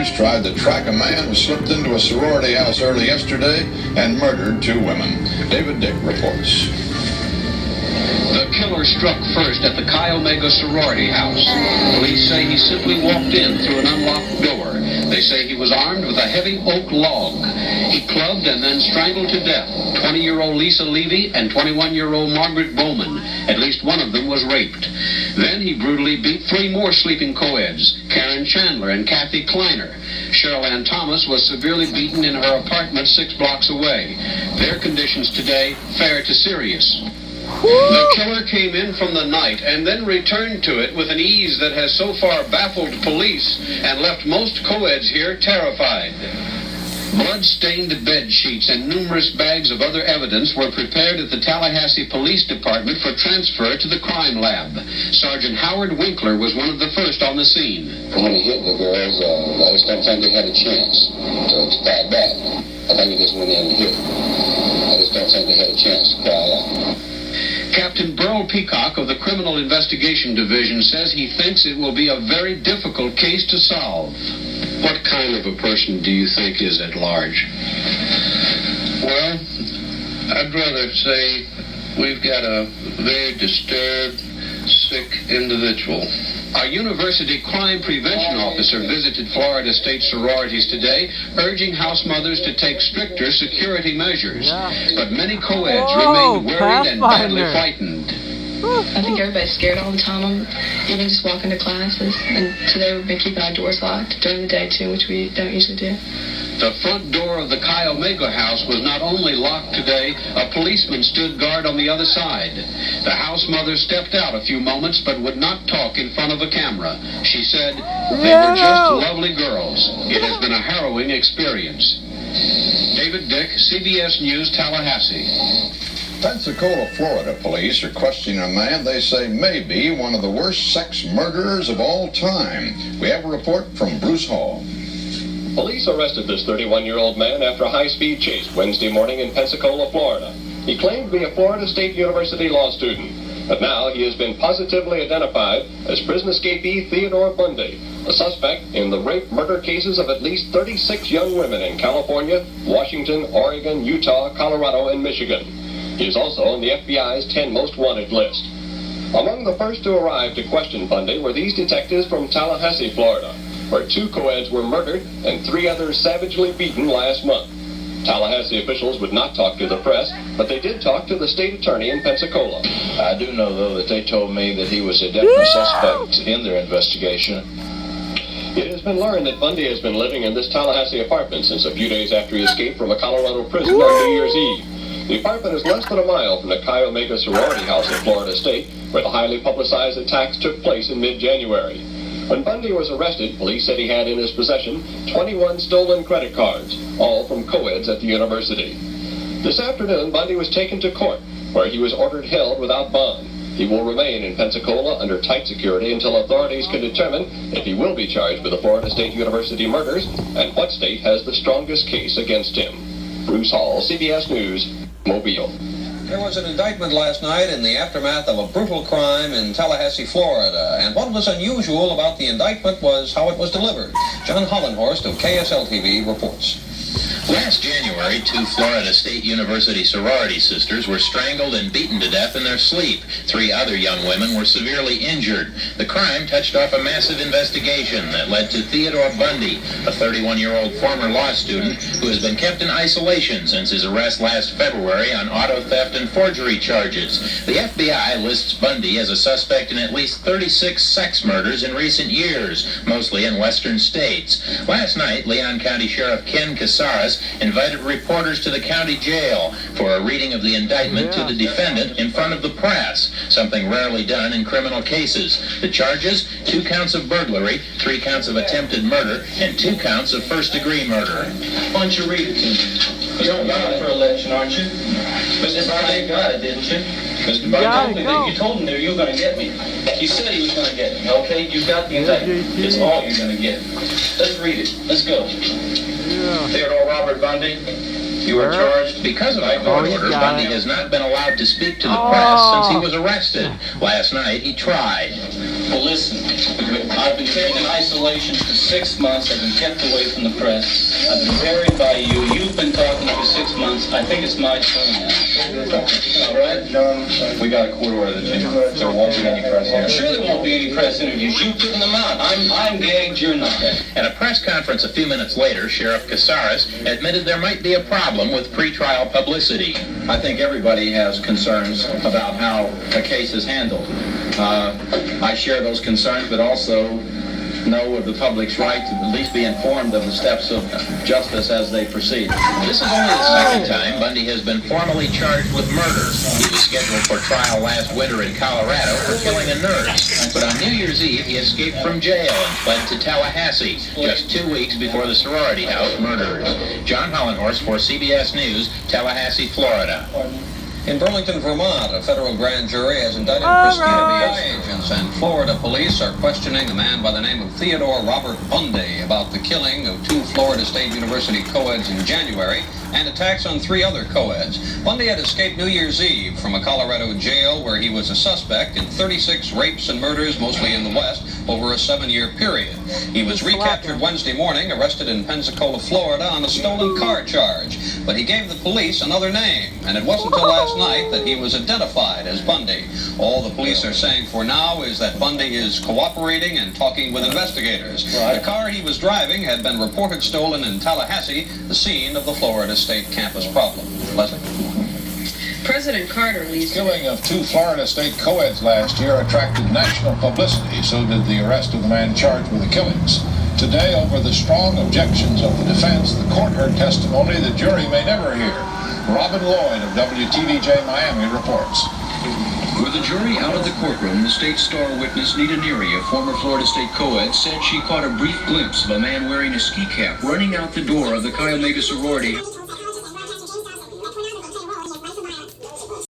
Prosecutors tried to track a man who slipped into a sorority house early yesterday and murdered 2 women. David Dick reports. The killer struck first at the Chi Omega sorority house. Police say he simply walked in through an unlocked door. They say he was armed with a heavy oak log. He clubbed and then strangled to death 20-year-old Lisa Levy and 21-year-old Margaret Bowman. At least one of them was raped. Then he brutally beat 3 more sleeping co-eds, Karen Chandler and Kathy Kleiner. Cheryl Ann Thomas was severely beaten in her apartment 6 blocks away. Their conditions today, fair to serious. The killer came in from the night and then returned to it with an ease that has so far baffled police and left most co-eds here terrified. Blood-stained bed sheets and numerous bags of other evidence were prepared at the Tallahassee Police Department for transfer to the crime lab. Sergeant Howard Winkler was one of the first on the scene. When he hit the girls, I just don't think they had a chance to fight back. I think he just went in and hit. I just don't think they had a chance to cry out. Captain Burl Peacock of the Criminal Investigation Division says he thinks it will be a very difficult case to solve. What kind of a person do you think is at large? Well, I'd rather say we've got a very disturbed, sick individual. A university crime prevention officer visited Florida State sororities today, urging house mothers to take stricter security measures. But many co-eds remain worried and badly frightened. I think everybody's scared all the time, even just walking to classes. And today we've been keeping our doors locked during the day, too, which we don't usually do. The front door of the Chi Omega house was not only locked today, a policeman stood guard on the other side. The house mother stepped out a few moments but would not talk in front of a camera. She said, "They were just lovely girls. It has been a harrowing experience." David Dick, CBS News, Tallahassee. Pensacola, Florida police are questioning a man they say may be one of the worst sex murderers of all time. We have a report from Bruce Hall. Police arrested this 31-year-old man after a high-speed chase Wednesday morning in Pensacola, Florida. He claimed to be a Florida State University law student, but now he has been positively identified as prison escapee Theodore Bundy, a suspect in the rape-murder cases of at least 36 young women in California, Washington, Oregon, Utah, Colorado, and Michigan. He is also on the FBI's 10 most wanted list. Among the first to arrive to question Bundy were these detectives from Tallahassee, Florida, where 2 co-eds were murdered and 3 others savagely beaten last month. Tallahassee officials would not talk to the press, but they did talk to the state attorney in Pensacola. I do know, though, that they told me that he was a definite suspect in their investigation. It has been learned that Bundy has been living in this Tallahassee apartment since a few days after he escaped from a Colorado prison on New Year's Eve. The apartment is less than a mile from the Chi Omega sorority house at Florida State, where the highly publicized attacks took place in mid-January. When Bundy was arrested, police said he had in his possession 21 stolen credit cards, all from co-eds at the university. This afternoon, Bundy was taken to court, where he was ordered held without bond. He will remain in Pensacola under tight security until authorities can determine if he will be charged with the Florida State University murders and what state has the strongest case against him. Bruce Hall, CBS News, Mobile. There was an indictment last night in the aftermath of a brutal crime in Tallahassee, Florida. And what was unusual about the indictment was how it was delivered. John Hollenhorst of KSL-TV reports. Last January, 2 Florida State University sorority sisters were strangled and beaten to death in their sleep. 3 other young women were severely injured. The crime touched off a massive investigation that led to Theodore Bundy, a 31-year-old former law student who has been kept in isolation since his arrest last February on auto theft and forgery charges. The FBI lists Bundy as a suspect in at least 36 sex murders in recent years, mostly in western states. Last night, Leon County Sheriff Ken Casares invited reporters to the county jail for a reading of the indictment to the defendant in front of the press, something rarely done in criminal cases. The charges, 2 counts of burglary, 3 counts of attempted murder, and 2 counts of first-degree murder. Why don't you read it to me? You're on bond for election, aren't you? Mr. Bundy, you got it, didn't you? Mr. Bundy, you told him that you were going to get me. You said he was going to get me, okay? You got the indictment. It's all you're going to get. Let's read it. Let's go. Theodore Robert Bundy, You were charged because of a court order. Bundy has not been allowed to speak to the press since he was arrested. Last night, he tried. Well, listen, I've been kept in isolation for 6 months. I've been kept away from the press. I've been buried by you. You've been talking for 6 months. I think it's my turn now. All right? We got a court order that there won't be any press here. I'm sure there won't be any press interviews. You've putting them out. I'm gagged, you're not. At a press conference a few minutes later, Sheriff Casares admitted there might be a problem with pretrial publicity. I think everybody has concerns about how a case is handled. I share those concerns, but also know of the public's right to at least be informed of the steps of justice as they proceed. This is only the second time Bundy has been formally charged with murder. He was scheduled for trial last winter in Colorado for killing a nurse. But on New Year's Eve, he escaped from jail and fled to Tallahassee, just 2 weeks before the sorority house murders. John Hollenhorst for CBS News, Tallahassee, Florida. In Burlington, Vermont, a federal grand jury has indicted FBI agents, and Florida police are questioning a man by the name of Theodore Robert Bundy about the killing of 2 Florida State University co-eds in January and attacks on 3 other co-eds. Bundy had escaped New Year's Eve from a Colorado jail where he was a suspect in 36 rapes and murders, mostly in the West, over a 7-year period. He was recaptured Wednesday morning, arrested in Pensacola, Florida, on a stolen car charge. But he gave the police another name, and it wasn't until last night that he was identified as Bundy. All the police are saying for now is that Bundy is cooperating and talking with investigators. The car he was driving had been reported stolen in Tallahassee, the scene of the Florida State campus problem. Leslie? President Carter leads. The killing of 2 Florida State co-eds last year attracted national publicity. So did the arrest of the man charged with the killings. Today, over the strong objections of the defense, the court heard testimony the jury may never hear. Robin Lloyd of WTVJ Miami reports. With the jury out of the courtroom, the state's star witness, Nita Neary, a former Florida State co-ed, said she caught a brief glimpse of a man wearing a ski cap running out the door of the Chi Omega sorority.